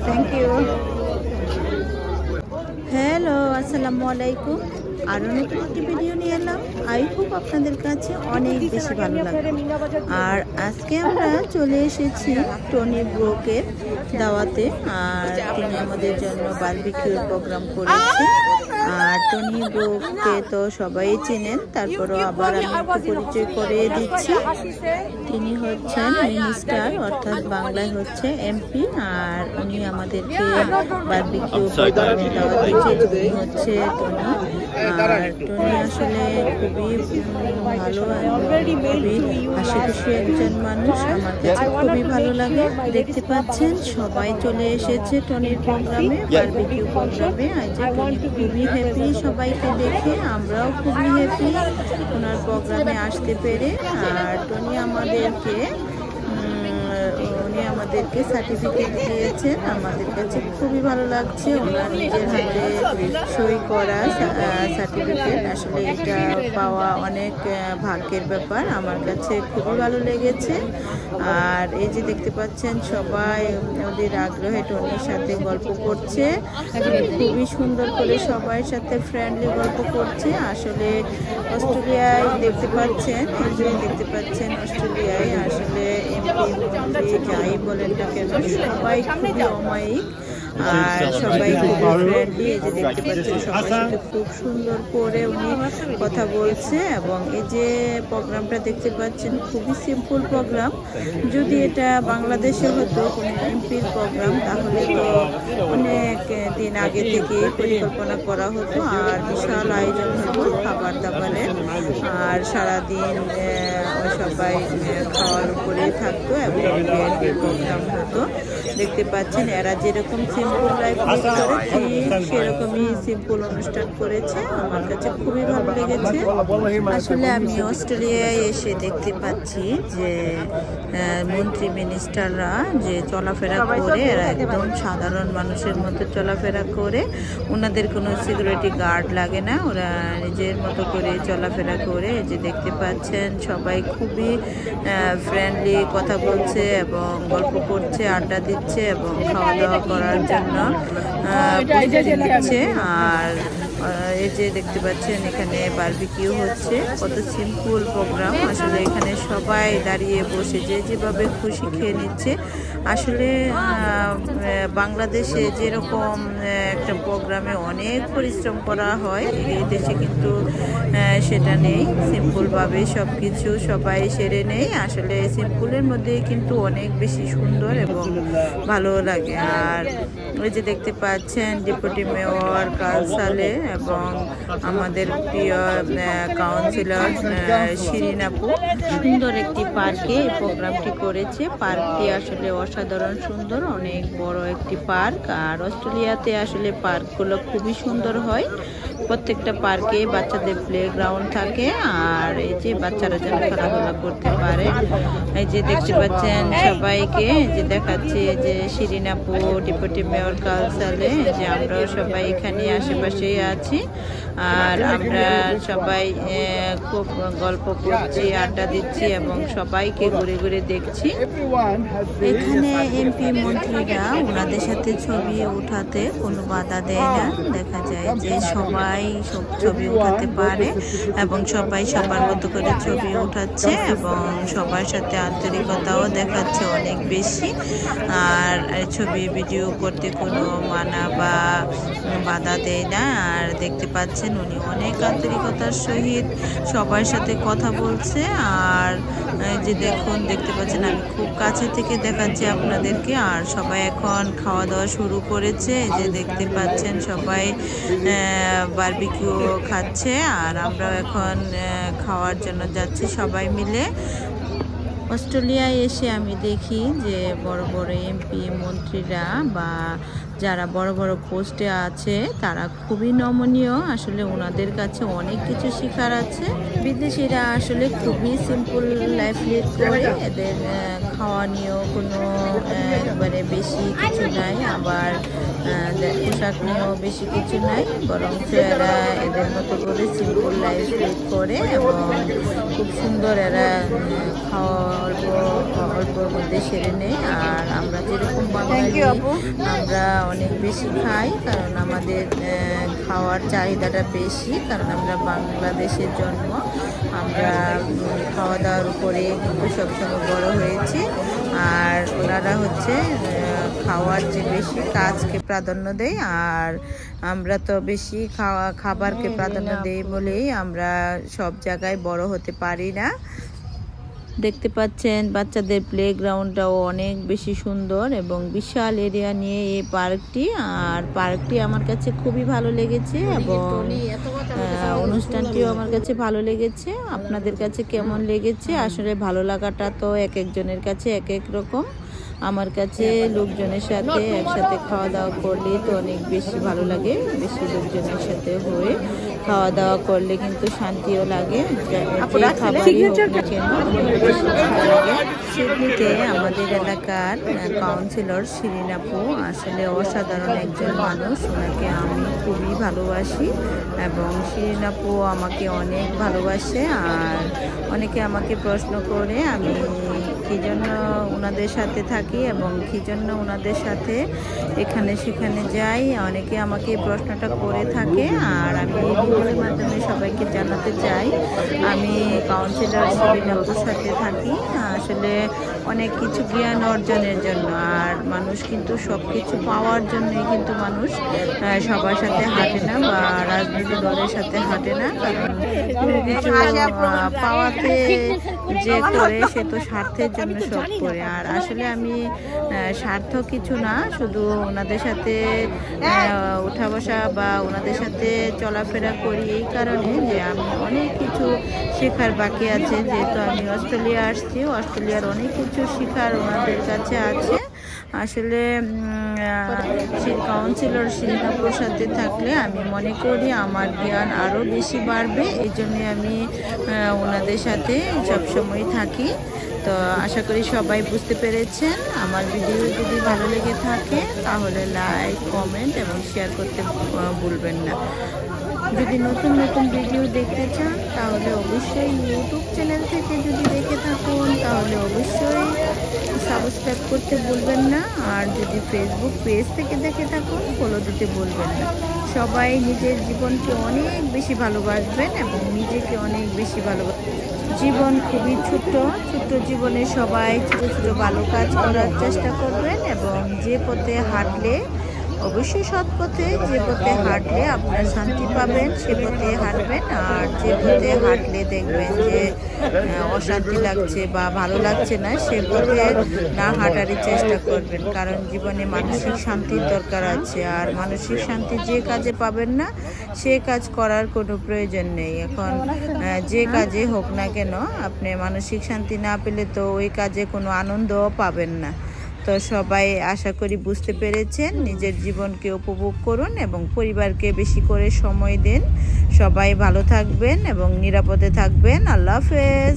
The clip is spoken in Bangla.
Thank you. হ্যালো, আসসালামু আলাইকুম। আরও নতুন একটি ভিডিও নিয়ে এলাম। আই হোপ আপনাদের কাছে অনেক বেশি ভালো লাগবে। আর আজকে আমরা চলে এসেছি টনি ব্রোকের দাওয়াতে। আর তিনি আমাদের জন্য বারবিকিউর প্রোগ্রাম করেছে। আর টনি ব্রোকে তো সবাই চেনেন, তারপরও আবার আমি একটু পরিচয় করে দিচ্ছি। তিনি হচ্ছেন মিনিস্টার, অর্থাৎ বাংলায় হচ্ছে এমপি। আর উনি আমাদেরকে বারবিকিউ প্রোগ্রামে দাওয়াত দিয়েছে। তিনি হচ্ছে টনি। আর টনি আসলে খুবই ভালো, খুবই হাসি খুশি একজন মানুষ। আমার কাছে খুবই ভালো লাগে। দেখতে পাচ্ছেন সবাই চলে এসেছে টনির প্রোগ্রামে, বারবিকিউ প্রোগ্রামে। আজ টনি খুবই হ্যাপি সবাইকে দেখে, আমরাও খুবই হ্যাপি ওনার প্রোগ্রামে আসতে পেরে। আর টনি আমাদেরকে সার্টিফিকেট দিয়েছেন, আমাদের কাছে খুবই ভালো লাগছে। ওনার নিজের হাতে সই করা সার্টিফিকেট, আসলে এটা পাওয়া অনেক ভাগ্যের ব্যাপার। আমার কাছে খুবই ভালো লেগেছে। আর এই যে দেখতে পাচ্ছেন সবাই ওদের আগ্রহে টনির সাথে গল্প করছে, খুবই সুন্দর করে সবার সাথে ফ্রেন্ডলি গল্প করছে। আসলে অস্ট্রেলিয়ায় দেখতে পাচ্ছেন, এই যে দেখতে পাচ্ছেন অস্ট্রেলিয়ায় আসলে এমপি যাই বলেন না কেন, সবাই খুবই অমায়িক আর সবাই খুবই ফ্রেন্ডলি। এই যে দেখতে পাচ্ছেন সবার সাথে খুব সুন্দর করে উনি কথা বলছে। এবং এই যে প্রোগ্রামটা দেখতে পাচ্ছেন খুবই সিম্পল প্রোগ্রাম। যদি এটা বাংলাদেশে হতো কোনো এমপির প্রোগ্রাম, তাহলে তো অনেক দিন আগে থেকে পরিকল্পনা করা হতো আর বিশাল আয়োজন হতো খাবার দাবারের। আর সারাদিন সবাই খাওয়ার উপরেই থাকতো এবং প্রোগ্রাম হতো। দেখতে পাচ্ছেন এরা যেরকম সিম্পল লাইফ লিড করে ঠিক সেরকমই সিম্পল অনুষ্ঠান করেছে। আমার কাছে খুবই ভালো লেগেছে। আসলে আমি অস্ট্রেলিয়ায় এসে দেখতে পাচ্ছি যে মন্ত্রী মিনিস্টাররা যে চলাফেরা করে, এরা একদম সাধারণ মানুষের মতো চলাফেরা করে। ওনাদের কোনো সিকিউরিটি গার্ড লাগে না, ওরা নিজের মতো করে চলাফেরা করে। যে দেখতে পাচ্ছেন সবাই খুবই ফ্রেন্ডলি কথা বলছে এবং গল্প করছে, আড্ডা দিচ্ছে এবং খাওয়া দাওয়া করার জন্য প্রস্তুতি নিচ্ছে। আর এই যে দেখতে পাচ্ছেন এখানে বারবিকিউ হচ্ছে, কত সিম্পল প্রোগ্রাম। আসলে এখানে সবাই দাঁড়িয়ে বসে যে যেভাবে খুশি খেয়ে নিচ্ছে। আসলে বাংলাদেশে যেরকম একটা প্রোগ্রামে অনেক পরিশ্রম করা হয়, এই দেশে কিন্তু সেটা নেই। সিম্পলভাবে সব কিছু সবাই সেরে নেই। আসলে সিম্পলের মধ্যে কিন্তু অনেক বেশি সুন্দর এবং ভালো লাগে। আর ওই যে দেখতে পাচ্ছেন ডেপুটি মেয়র কালসালে এবং আমাদের প্রিয় কাউন্সিলর শিরিন আপু সুন্দর একটি পার্কে এই প্রোগ্রামটি করেছে। পার্কটি আসলে অসাধারণ সুন্দর, অনেক বড় একটি পার্ক। আর অস্ট্রেলিয়াতে আসলে পার্কগুলো খুবই সুন্দর হয়। প্রত্যেকটা পার্কে বাচ্চাদের প্লে গ্রাউন্ড থাকে আর এই যে বাচ্চারা যেন খেলাধুলা করতে পারে। এই যে দেখতে পাচ্ছেন সবাইকে যে দেখাচ্ছে যে শিরিন আপু, ডেপুটি মেয়র কালসালে, যে আমরাও সবাই এখানে আশেপাশেই আছি। আর আমরা সবাই খুব গল্প করছি, আড্ডা দিচ্ছি এবং সবাইকে ঘুরে ঘুরে দেখছি। এখানে এমপি মন্ত্রীরা ওনাদের সাথে ছবি উঠাতে কোনো বাধা দেয় না। দেখা যায় যে সবাই সব ছবি উঠাতে পারে এবং সবাই সবার মতো করে ছবি উঠাচ্ছে এবং সবার সাথে আন্তরিকতাও দেখাচ্ছে অনেক বেশি। আর ছবি ভিডিও করতে কোনো মানা বা বাধা দেয় না। আর দেখতে পাচ্ছেন উনি অনেক আন্তরিকতার সহিত সবার সাথে কথা বলছে। আর যে দেখতে পাচ্ছেন আমি খুব কাছে থেকে দেখাচ্ছি আপনাদেরকে। আর সবাই এখন খাওয়া দাওয়া শুরু করেছে। যে দেখতে পাচ্ছেন সবাই বারবিকিউ খাচ্ছে আর আমরাও এখন খাওয়ার জন্য যাচ্ছি সবাই মিলে। অস্ট্রেলিয়ায় এসে আমি দেখি যে বড় বড় এমপি মন্ত্রীরা বা যারা বড় বড় পোস্টে আছে তারা খুবই নমনীয়। আসলে ওনাদের কাছে অনেক কিছু শেখার আছে। বিদেশিরা আসলে খুবই সিম্পল লাইফ লিড করে, এদের খাওয়া নিয়েও কোনো একবারে বেশি কিছু নাই। আবার পোশাক নিয়েও বেশি কিছু নাই, বরঞ্চ এরা এদের মতো করে সিম্পল লাইফ লিড করে এবং খুব সুন্দর এরা খাওয়া অল্পর মধ্যে সেরে নেয়। আর আমরা যেরকম বাঙালি আমরা অনেক বেশি খাই, কারণ আমাদের খাওয়ার চাহিদাটা বেশি, কারণ আমরা বাংলাদেশের জন্ম, আমরা খাওয়া দাওয়ার উপরে কিন্তু সবসময় বড় হয়েছি। আর ওনারা হচ্ছে খাওয়ার যে বেশি কাজকে প্রাধান্য দেয়, আর আমরা তো বেশি খাবারকে প্রাধান্য দেই বলেই আমরা সব জায়গায় বড় হতে পারি না। দেখতে পাচ্ছেন বাচ্চাদের প্লেগ্রাউন্ডটাও অনেক বেশি সুন্দর এবং বিশাল এরিয়া নিয়ে এই পার্কটি। আর পার্কটি আমার কাছে খুবই ভালো লেগেছে এবং অনুষ্ঠানটিও আমার কাছে ভালো লেগেছে। আপনাদের কাছে কেমন লেগেছে? আসলে ভালো লাগাটা তো এক একজনের কাছে এক এক রকম। আমার কাছে লোকজনের সাথে একসাথে খাওয়া দাওয়া করলে তো অনেক বেশি ভালো লাগে, বেশি লোকজনের সাথে হয়ে খাওয়া দাওয়া করলে কিন্তু শান্তিও লাগে। খাবারই হোক না কেন বেশি ভালো লাগে। সিডনিতে আমাদের এলাকার কাউন্সিলর শিরিন আপু আসলে অসাধারণ একজন মানুষ, ওনাকে আমি খুবই ভালোবাসি এবং শিরিন আপু আমাকে অনেক ভালোবাসে। আর অনেকে আমাকে প্রশ্ন করে আমি কী জন্য ওনাদের সাথে থাকি এবং কী জন্য ওনাদের সাথে এখানে সেখানে যাই, অনেকে আমাকে এই প্রশ্নটা করে থাকে। আর আমি এই ভিডিওর মাধ্যমে সবাইকে জানাতে চাই আমি কাউন্সিলর শিরিন আপুর সাথে থাকি আসলে অনেক কিছু জ্ঞান অর্জনের জন্য। আর মানুষ কিন্তু সব কিছু পাওয়ার জন্যই কিন্তু মানুষ সবার সাথে হাঁটে না বা রাজনৈতিক দলের সাথে হাঁটে না, কারণ কোনো কিছু পাওয়াতে যে করে সে তো স্বার্থের জন্য সব করে। আর আসলে আমি স্বার্থ কিছু না, শুধু ওনাদের সাথে উঠা বসা বা ওনাদের সাথে চলাফেরা করি এই কারণে যে আমি অনেক কিছু শেখার বাকি আছে। যেহেতু আমি অস্ট্রেলিয়া আসছি, অস্ট্রেলিয়ার অনেক কিছু শেখার ওনাদের কাছে আছে। আসলে কাউন্সিলর শিরিন আপুর সাথে থাকলে আমি মনে করি আমার জ্ঞান আরও বেশি বাড়বে, এই জন্যে আমি ওনাদের সাথে সবসময় থাকি। তো আশা করি সবাই বুঝতে পেরেছেন। আমার ভিডিও যদি ভালো লেগে থাকে তাহলে লাইক, কমেন্ট এবং শেয়ার করতে ভুলবেন না। যদি নতুন নতুন ভিডিও দেখতে চান তাহলে অবশ্যই ইউটিউব চ্যানেল থেকে যদি দেখে থাকুন তাহলে অবশ্যই সাবস্ক্রাইব করতে ভুলবেন না। আর যদি ফেসবুক পেজ থেকে দেখে থাকুন ফলো দিতে ভুলবেন না। সবাই নিজের জীবনকে অনেক বেশি ভালোবাসবেন এবং নিজেকে অনেক বেশি ভালোবাসবেন। জীবন খুবই ছোট্ট, ছোট্ট জীবনে সবাই ছোট ছোট ভালো কাজ করার চেষ্টা করবেন এবং যে পথে হাঁটলে অবশ্যই সৎ পথে, যে পথে হাঁটলে আপনার শান্তি পাবেন সে পথে হাঁটবেন। আর যে পথে হাঁটলে দেখবেন যে অশান্তি লাগছে বা ভালো লাগছে না সে পথে না হাঁটারই চেষ্টা করবেন, কারণ জীবনে মানসিক শান্তির দরকার আছে। আর মানসিক শান্তি যে কাজে পাবেন না সে কাজ করার কোনো প্রয়োজন নেই। এখন যে কাজে হোক না কেন আপনি মানসিক শান্তি না পেলে তো ওই কাজে কোনো আনন্দও পাবেন না। তো সবাই আশা করি বুঝতে পেরেছেন। নিজের জীবনকে উপভোগ করুন এবং পরিবারকে বেশি করে সময় দিন। সবাই ভালো থাকবেন এবং নিরাপদে থাকবেন। আল্লাহ হাফেজ।